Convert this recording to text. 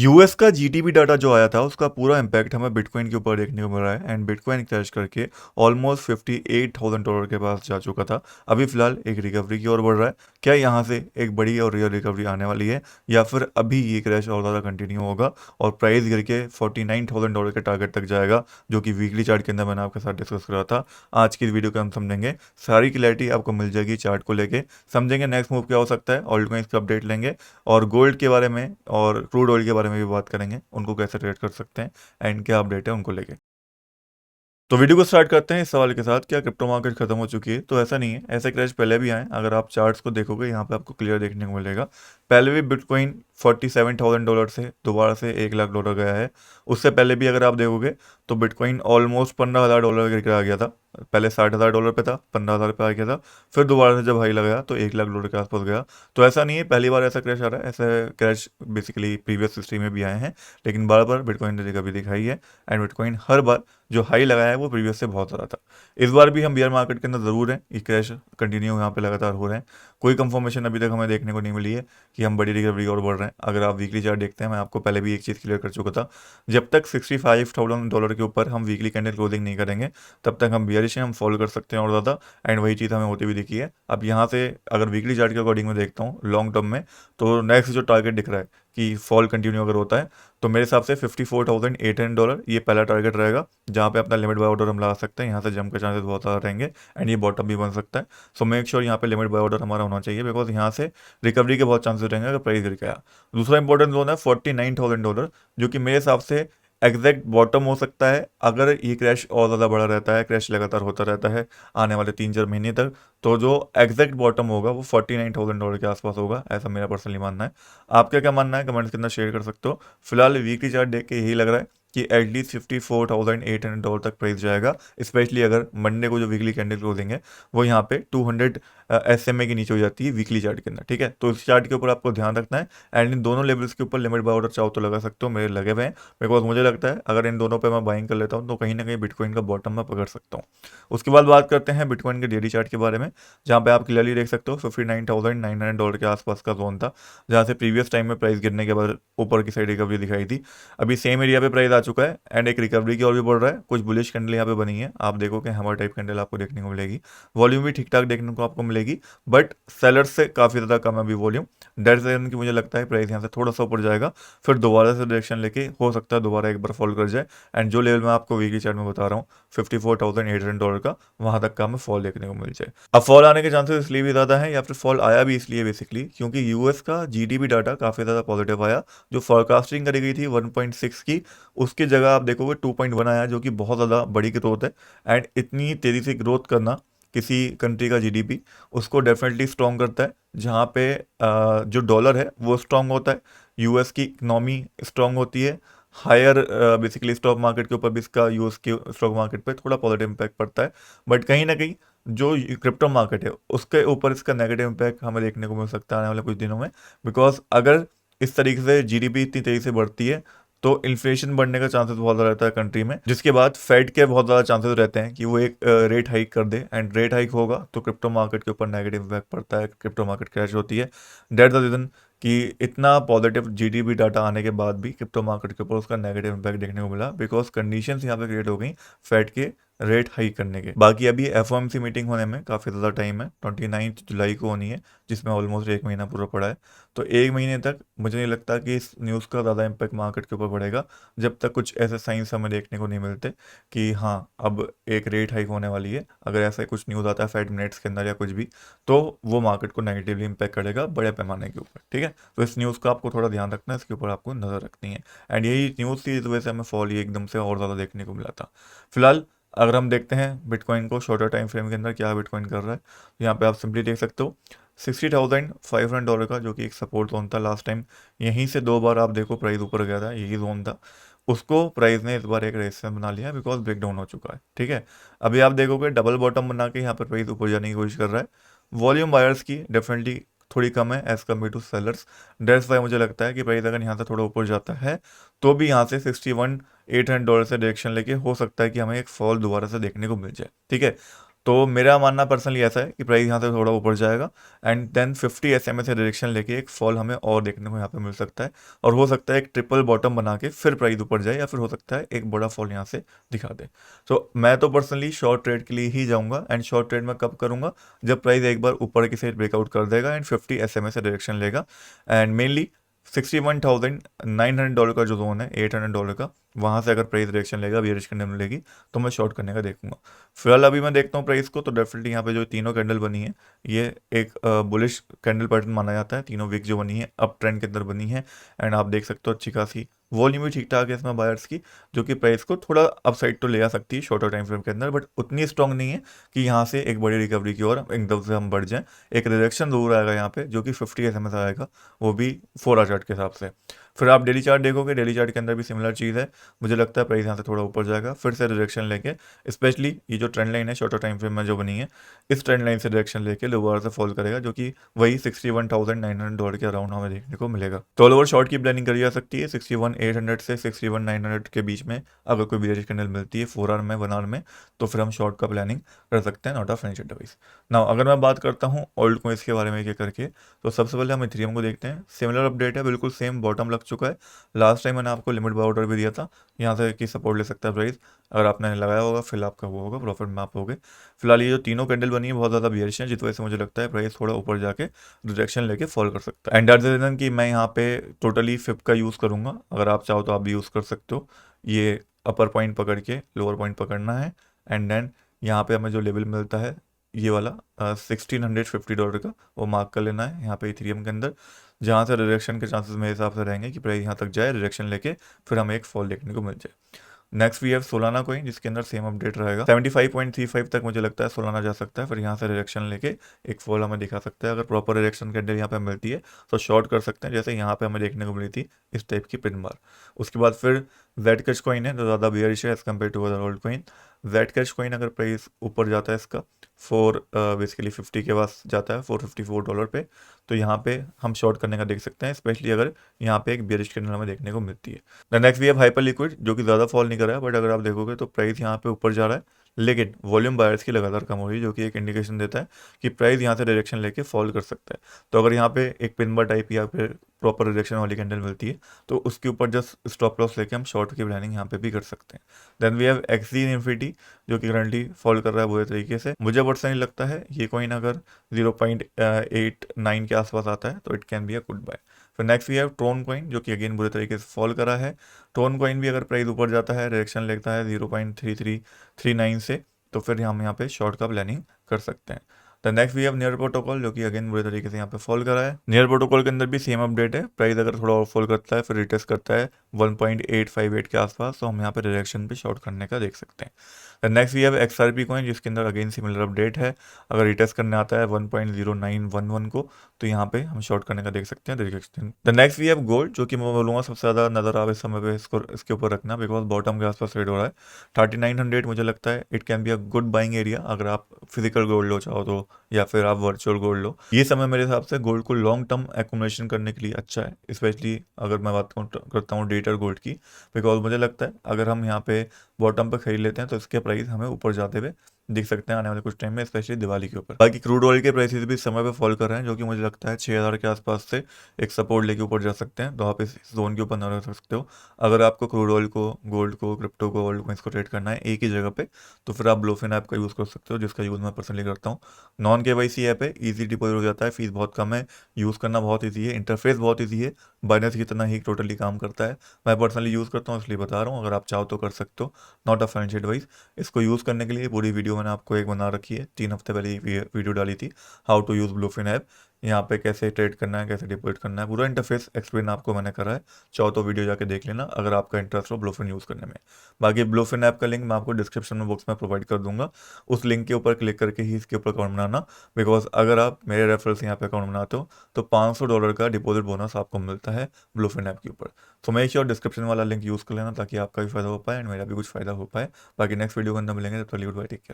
US का GDP data जो आया था उसका पूरा इम्पैक्ट हमें बिटकॉइन के ऊपर देखने को मिल रहा है एंड बिटकॉइन क्रैश करके ऑलमोस्ट $58,000 के पास जा चुका था। अभी फिलहाल एक रिकवरी की ओर बढ़ रहा है। क्या यहाँ से एक बड़ी और रियल रिकवरी आने वाली है या फिर अभी ये क्रैश और ज़्यादा कंटिन्यू होगा और प्राइस गिर के $49,000 के टारगेट तक जाएगा, जो कि वीकली चार्ट के अंदर मैंने आपके साथ डिस्कस करा था। आज की इस वीडियो को हम समझेंगे, सारी क्लैरिटी आपको मिल जाएगी चार्ट को लेके, समझेंगे नेक्स्ट मूव क्या हो सकता है, ऑल्ट कॉइन्स का अपडेट लेंगे और गोल्ड के बारे में और क्रूड ऑयल के बारे में भी बात करेंगे, उनको कैसे ट्रेड कर सकते हैं एंड क्या अपडेट है उनको लेके। तो वीडियो को स्टार्ट करते हैं इस सवाल के साथ, क्या क्रिप्टो मार्केट खत्म हो चुकी है? तो ऐसा नहीं है, ऐसे क्रैश पहले भी आए। अगर आप चार्ट्स को देखोगे यहाँ पे आपको क्लियर देखने को मिलेगा। पहले भी बिटकॉइन $47,000 से दोबारा से $1,00,000 गया है। उससे पहले भी अगर आप देखोगे तो बिटकॉइन ऑलमोस्ट $15,000 गिर आ गया था। पहले $60,000 पे था, 15,000 पे आ गया था, फिर दोबारा से जब हाई लगाया तो $1,00,000 के आसपास गया। तो ऐसा नहीं है पहली बार ऐसा क्रैश आ रहा है, ऐसे क्रैश बेसिकली प्रीवियस हिस्ट्री में भी आए हैं, लेकिन बार बार बिटकॉइन ने रिकवरी दिखाई है एंड बिटकॉइन हर बार जो हाई लगाया है वो प्रीवियस से बहुत ज़्यादा था। इस बार भी हम बियर मार्केट के अंदर ज़रूर हैं, ये क्रैश कंटिन्यू यहाँ पे लगातार हो रहे हैं। कोई कंफर्मेशन अभी तक हमें देखने को नहीं मिली है कि हम बड़ी रिकवरी और बढ़ रहे हैं। अगर आप वीकली चार्ट देखते हैं, मैं आपको पहले भी एक चीज़ क्लियर कर चुका था, जब तक $65,000 के ऊपर हम वीकली कैंडल क्लोजिंग नहीं करेंगे तब तक हम बियरिश हैं, हम फॉलो कर सकते हैं और ज़्यादा। एंड वही चीज़ हमें होती हुई दिखी है। अब यहाँ से अगर वीकली चार्ट के अकॉर्डिंग में देखता हूँ लॉन्ग टर्म में, तो नेक्स्ट जो टारगेट दिख रहा है कि फॉल कंटिन्यू अगर होता है तो मेरे हिसाब से $54,800 ये पहला टारगेट रहेगा, जहाँ पे अपना लिमिट बाय ऑर्डर हम लगा सकते हैं। यहाँ से जंप के चांसेस बहुत ज़्यादा रहेंगे एंड ये बॉटम भी बन सकता है। सो मेक श्योर यहाँ पे लिमिट बाय ऑर्डर हमारा होना चाहिए, बिकॉज यहाँ से रिकवरी के बहुत चांसेस रहेंगे अगर प्राइस गिर गया। दूसरा इंपॉर्टेंट जोन है $49,000, जो कि मेरे हिसाब से एग्जैक्ट बॉटम हो सकता है अगर ये क्रैश और ज़्यादा बड़ा रहता है, क्रैश लगातार होता रहता है आने वाले 3-4 महीने तक, तो जो एग्जैक्ट बॉटम होगा वो $49,000 के आसपास होगा, ऐसा मेरा पर्सनली मानना है। आपका क्या मानना है कमेंट्स के अंदर शेयर कर सकते हो। फिलहाल वीकली चार्ट देख के यही लग रहा है कि एटलीस्ट $54,800 तक प्राइस जाएगा, स्पेशली अगर मंडे को जो वीकली कैंडल क्लोजिंग है वो यहाँ पे 200 SMA के नीचे हो जाती है वीकली चार्ट के अंदर। ठीक है, तो इस चार्ट के ऊपर आपको ध्यान रखना है एंड इन दोनों लेवल्स के ऊपर लिमिट बाय ऑर्डर चाहो तो लगा सकते हो, मेरे लगे हुए हैं। बिकॉज मुझे लगता है अगर इन दोनों पे मैं बाइंग कर लेता हूँ तो कहीं ना कहीं बिटकॉइन का बॉटम मैं पकड़ सकता हूँ। उसके बाद बात करते हैं बिटकॉइन के डेली चार्ट के बारे में, जहाँ पे आप क्लियरली देख सकते हो $59,900 के आसपास का जोन था, जहाँ से प्रीवियस टाइम में प्राइस गिरने के बाद ऊपर की साइड रिकवरी दिखाई थी। अभी सेम एरिया पे प्राइस आ चुका है एंड एक रिकवरी की ओर भी बढ़ रहा है। कुछ बुलिश कैंडल यहाँ पे बनी है, आप देखो कि हैमर टाइप कैंडल आपको देखने को मिलेगी। वॉल्यूम भी ठीक ठाक देखने को आपको मिलेगी, बट सेलर्स से काफ़ी ज़्यादा कम है अभी वॉल्यूम। डेट रीजन की मुझे लगता है प्राइस यहाँ से थोड़ा सा ऊपर जाएगा, फिर दोबारा से डायरेक्शन लेके हो सकता है दोबारा एक बार फॉल कर जाए एंड जो लेवल मैं आपको वीकली चार्ट में बता रहा हूँ $54,800 का, वहां तक का हमें फॉल देखने को मिल जाए। अब फॉल आने के चांसेस इसलिए भी ज़्यादा है या फिर फॉल आया भी इसलिए बेसिकली क्योंकि यूएस का जीडीपी डाटा काफ़ी ज़्यादा पॉजिटिव आया। जो फोरकास्टिंग करी गई थी 1.6 की, उसकी जगह आप देखोगे 2.1 आया, जो कि बहुत ज़्यादा बड़ी ग्रोथ है। एंड इतनी तेज़ी से ग्रोथ करना किसी कंट्री का जीडीपी उसको डेफिनेटली स्ट्रॉन्ग करता है, जहाँ पे जो डॉलर है वो स्ट्रॉन्ग होता है, यूएस की इकनॉमी स्ट्रॉन्ग होती है। हायर बेसिकली स्टॉक मार्केट के ऊपर भी इसका यूएस के स्टॉक मार्केट पे थोड़ा पॉजिटिव इम्पैक्ट पड़ता है, बट कहीं ना कहीं जो क्रिप्टो मार्केट है उसके ऊपर इसका नेगेटिव इम्पैक्ट हमें देखने को मिल सकता है आने वाले कुछ दिनों में। बिकॉज अगर इस तरीके से जीडीपी इतनी तेज़ी से बढ़ती है तो इन्फ्लेशन बढ़ने का चांसेस बहुत ज़्यादा रहता है कंट्री में, जिसके बाद फेड के बहुत ज़्यादा चांसेस रहते हैं कि वो एक रेट हाइक कर दे एंड रेट हाइक होगा तो क्रिप्टो मार्केट के ऊपर नेगेटिव इम्पैक्ट पड़ता है, क्रिप्टो मार्केट क्रैश होती है। डेट द रीज़न कि इतना पॉजिटिव जीडीपी डाटा आने के बाद भी क्रिप्टो मार्केट के ऊपर उसका नेगेटिव इम्पैक्ट देखने को मिला, बिकॉज कंडीशंस यहाँ पे क्रिएट हो गई फेड के रेट हाइक करने के। बाकी अभी एफओएमसी मीटिंग होने में काफ़ी ज़्यादा टाइम है, 29 जुलाई को होनी है, जिसमें ऑलमोस्ट एक महीना पूरा पड़ा है। तो एक महीने तक मुझे नहीं लगता कि इस न्यूज़ का ज़्यादा इम्पैक्ट मार्केट के ऊपर पड़ेगा, जब तक कुछ ऐसे साइंस हमें देखने को नहीं मिलते कि हाँ अब एक रेट हाइक होने वाली है। अगर ऐसा कुछ न्यूज़ आता है 5 मिनट्स के अंदर या कुछ भी, तो वो मार्केट को नेगेटिवली इम्पैक्ट करेगा बड़े पैमाने के ऊपर। ठीक है, तो इस न्यूज़ का आपको थोड़ा ध्यान रखना है, इसके ऊपर आपको नज़र रखनी है। एंड यही न्यूज़ थी, इस वजह से हमें फॉल ये एकदम से और ज़्यादा देखने को मिला था। फिलहाल अगर हम देखते हैं बिटकॉइन को शॉर्टर टाइम फ्रेम के अंदर क्या बिटकॉइन कर रहा है, तो यहाँ पे आप सिंपली देख सकते हो $60,500 का, जो कि एक सपोर्ट जोन था लास्ट टाइम। यहीं से 2 बार आप देखो प्राइस ऊपर गया था, यही जोन था, उसको प्राइस ने इस बार एक रेजिस्टेंस बना लिया बिकॉज ब्रेक डाउन हो चुका है। ठीक है, अभी आप देखोगे डबल बॉटम बना के यहाँ पर प्राइस ऊपर जाने की कोशिश कर रहा है। वॉल्यूम बायर्स की डेफिनेटली थोड़ी कम है as compare to sellers. That's why मुझे लगता है कि प्राइस अगर यहाँ से थोड़ा ऊपर जाता है तो भी यहाँ से $61,800 से डायरेक्शन लेके हो सकता है कि हमें एक फॉल दोबारा से देखने को मिल जाए। ठीक है, तो मेरा मानना पर्सनली ऐसा है कि प्राइस यहाँ से थोड़ा ऊपर जाएगा एंड देन 50 SMA से डायरेक्शन लेके एक फॉल हमें और देखने को यहाँ पे मिल सकता है, और हो सकता है एक ट्रिपल बॉटम बना के फिर प्राइस ऊपर जाए, या फिर हो सकता है एक बड़ा फॉल यहाँ से दिखा दे। तो मैं तो पर्सनली शॉर्ट ट्रेड के लिए ही जाऊँगा, एंड शॉर्ट ट्रेड में कब करूँगा, जब प्राइस एक बार ऊपर की साइड ब्रेकआउट कर देगा एंड 50 SMA से डायरेक्शन लेगा, एंड मेनली $61,900 का जो जोन है $800 का, वहाँ से अगर प्राइस डायरेक्शन लेगा, बियरिश कैंडल मिलेगी, तो मैं शॉर्ट करने का देखूंगा। फिलहाल अभी मैं देखता हूँ प्राइस को, तो डेफिनेटली यहाँ पे जो तीनों कैंडल बनी है, ये एक बुलिश कैंडल पैटर्न माना जाता है। तीनों विक जो बनी है अप ट्रेंड के अंदर बनी है, एंड आप देख सकते हो अच्छी खासी वॉल्यूम भी ठीक ठाक है इसमें बायर्स की, जो कि प्राइस को थोड़ा अपसाइड तो ले आ सकती है शॉर्टर टाइम फ्रेम के अंदर, बट उतनी स्ट्रांग नहीं है कि यहाँ से एक बड़ी रिकवरी की ओर एकदम से हम बढ़ जाएं। एक रिजेक्शन जरूर आएगा यहाँ पे, जो कि 50 SMA आएगा, वो भी 4 आवर चार्ट के हिसाब से। फिर आप डेली चार्ट देखोगे, डेली चार्ट के अंदर भी सिमिलर चीज़ है। मुझे लगता है प्राइस यहाँ से थोड़ा ऊपर जाएगा, फिर से डायरेक्शन लेके, स्पेशली ये जो ट्रेंड लाइन है शॉर्टर टाइम फ्रेम में जो बनी है, इस ट्रेंड लाइन से डायरेक्शन लेके लोअर से फॉल करेगा, जो कि वही $61,900 के अराउंड हमें देखने को मिलेगा। तो ऑल ओवर शॉर्ट की प्लानिंग करी जा सकती है 61,800 से 61,900 के बीच में। अगर कोई बेयरिश कैंडल मिलती है 4 आवर में, 1 आवर में, तो फिर हम शॉर्ट का प्लानिंग कर सकते हैं, not a financial advice. Now अगर मैं बात करता हूँ ओल्ड कोइंस के बारे में एक करके, तो सबसे पहले हम इथेरियम को देखते हैं। सिमिलर अपडेट है, बिल्कुल सेम बॉटम लग चुका है। लास्ट टाइम मैंने आपको लिमिट बाय ऑर्डर भी दिया था, यहाँ से की सपोर्ट ले सकता है प्राइस। अगर आपने लगाया होगा फिर आपका वो होगा, प्रॉफिट में आप होगे। फिलहाल ये जो तीनों कैंडल बनी है बहुत ज़्यादा बियरिश है, जिस वजह से मुझे लगता है प्राइस थोड़ा ऊपर जाके डायरेक्शन लेके फॉल कर सकता है। एंड दैट्स द रीजन कि मैं यहाँ पे टोटली फिप का यूज़ करूँगा। अगर आप चाहो तो आप भी यूज़ कर सकते हो। ये अपर पॉइंट पकड़ के लोअर पॉइंट पकड़ना है, एंड देन यहाँ पे हमें जो लेवल मिलता है ये वाला $1,650 का, वो मार्क कर लेना है यहाँ पे इथेरियम के अंदर, जहाँ से डायरेक्शन के चांसेस मेरे हिसाब से रहेंगे कि प्राइस यहाँ तक जाए, डायरेक्शन लेके फिर हमें एक फॉल देखने को मिल जाए। Next we have Solana coin, जिसके अंदर सेम अपडेट रहेगा। 75.35 तक मुझे लगता है सोलाना जा सकता है, फिर यहाँ से डायरेक्शन लेके एक फॉल हमें दिखा सकता है। अगर प्रॉपर डायरेक्शन कैंडल यहाँ पे मिलती है तो शॉर्ट कर सकते हैं, जैसे यहाँ पे हमें देखने को मिली थी इस टाइप की पिन बार। उसके बाद फिर जेड कैश कॉइन है, जो ज़्यादा बियरिश है as compare to other old coin. Zcash coin अगर प्राइस ऊपर जाता है इसका बेसिकली 50 के पास जाता है, $454 पे, तो यहाँ पे हम शॉर्ट करने का देख सकते हैं, स्पेशली अगर यहाँ पे एक बियरिश कैंडल हमें देखने को मिलती है। Next we have Hyperliquid, जो कि ज़्यादा फॉल नहीं कर रहा है, बट अगर आप देखोगे तो प्राइस यहाँ पे ऊपर जा रहा है, लेकिन वॉल्यूम बायर्स की लगातार कम हो रही है, जो कि एक इंडिकेशन देता है कि प्राइस यहाँ से डायरेक्शन लेके फॉल कर सकता है। तो अगर यहाँ पे एक पिन बार टाइप या फिर प्रॉपर डायरेक्शन वाली कैंडल मिलती है, तो उसके ऊपर जस्ट स्टॉप लॉस लेके हम शॉर्ट की प्लानिंग यहाँ पे भी कर सकते हैं। Then we have Axie Infinity, जो कि करंटली फॉल कर रहा है बुरे तरीके से। मुझे पर्सनली लगता है ये कॉइन अगर 0.89 के आसपास आता है तो it can be a good buy. फिर next we have Tron coin, जो कि अगेन बुरे तरीके से फॉल करा है। ट्रोन कॉइन भी अगर प्राइस ऊपर जाता है, डायरेक्शन लेता है 0.3339 से, तो फिर हम यहाँ पे शॉर्ट का प्लानिंग कर सकते हैं। The next we have Near Protocol, जो कि अगेन बुरे तरीके से यहाँ पे फॉल करा है। नियर प्रोटोकॉल के अंदर भी सेम अपडेट है, प्राइस अगर थोड़ा और फॉल करता है फिर रिटेस्ट करता है 1.858 के आसपास, तो हम यहाँ पे डायरेक्शन पे शॉर्ट करने का देख सकते हैं। The next we have XRP coin, जिसके अंदर अगेन सिमिलर अपडेट है। अगर रिटेस्ट करने आता है 1.0911 को, तो यहाँ पे हम शॉर्ट करने का देख सकते हैं direction. The next we have gold, जो कि मैं बोलूँगा सबसे ज़्यादा नजर आवे इस समय पे इसको इसके ऊपर रखना, बिकॉज बॉटम के आसपास ट्रेड हो रहा है। 3900 मुझे लगता है it can be a good buying area, अगर आप फिजिकल गोल्ड लो चाहो तो, या फिर आप वर्चुअल गोल्ड लो। ये समय मेरे हिसाब से गोल्ड को लॉन्ग टर्म एक्यूमुलेशन करने के लिए अच्छा है, स्पेशली अगर मैं बात करता हूँ डिजिटल गोल्ड की, बिकॉज मुझे लगता है अगर हम यहाँ पे बॉटम पे खरीद लेते हैं तो इसके प्राइस हमें ऊपर जाते हुए दिख सकते हैं आने वाले कुछ टाइम में, स्पेशली दिवाली के ऊपर। बाकी क्रूड ऑयल के प्राइसेस भी इस समय पे फॉल कर रहे हैं, जो कि मुझे लगता है 6000 के आसपास से एक सपोर्ट लेके ऊपर जा सकते हैं, तो आप इस जोन के ऊपर न रह सकते हो। अगर आपको क्रूड ऑयल को, गोल्ड को, क्रिप्टो को, ओल्ड कॉइंस को ट्रेड करना है एक ही जगह पे, तो फिर आप ब्लूफिन ऐप का यूज़ कर सकते हो, जिसका यूज़ मैं पर्सनली करता हूँ। नॉन KYC ऐप है, ईजी डिपॉजिट हो जाता है, फीस बहुत कम है, यूज़ करना बहुत ईजी है, इंटरफेस बहुत ईजी है, बाइनेंस की तरह ही टोटली काम करता है। मैं पर्सनली यूज़ करता हूँ इसलिए बता रहा हूँ, अगर आप चाहो तो कर सकते हो, नॉट अ फाइनेंशियल एडवाइस। इसको यूज़ करने के लिए पूरी वीडियो मैंने आपको एक बना रखी है, 3 हफ्ते पहले वीडियो डाली थी, how to use Bluefin app. यहाँ पे कैसे ट्रेड करना है, कैसे डिपॉजिट करना है, पूरा इंटरफेस एक्सप्लेन आपको मैंने करा है। चाहो तो वीडियो जाके देख लेना अगर आपका इंटरेस्ट हो ब्लूफिन यूज़ करने में। बाकी ब्लूफिन ऐप का लिंक मैं आपको डिस्क्रिप्शन में बॉक्स में प्रोवाइड कर दूंगा, उस लिंक के ऊपर क्लिक करके ही इसके ऊपर अकाउंट बनाना, बिकॉज अगर आप मेरे रेफरल से यहाँ पे अकाउंट बनाते हो तो $500 का डिपॉजिट बोनस आपको मिलता है ब्लूफिन ऐप के ऊपर। तो मेक श्योर डिस्क्रिप्शन वाला लिंक यूज़ कर लेना, ताकि आपका भी फायदा हो पाए एंड मेरा भी कुछ फायदा हो पाए। बाकी नेक्स्ट वीडियो के अंदर मिलेंगे, तब तक गुड बाय, टेक केयर।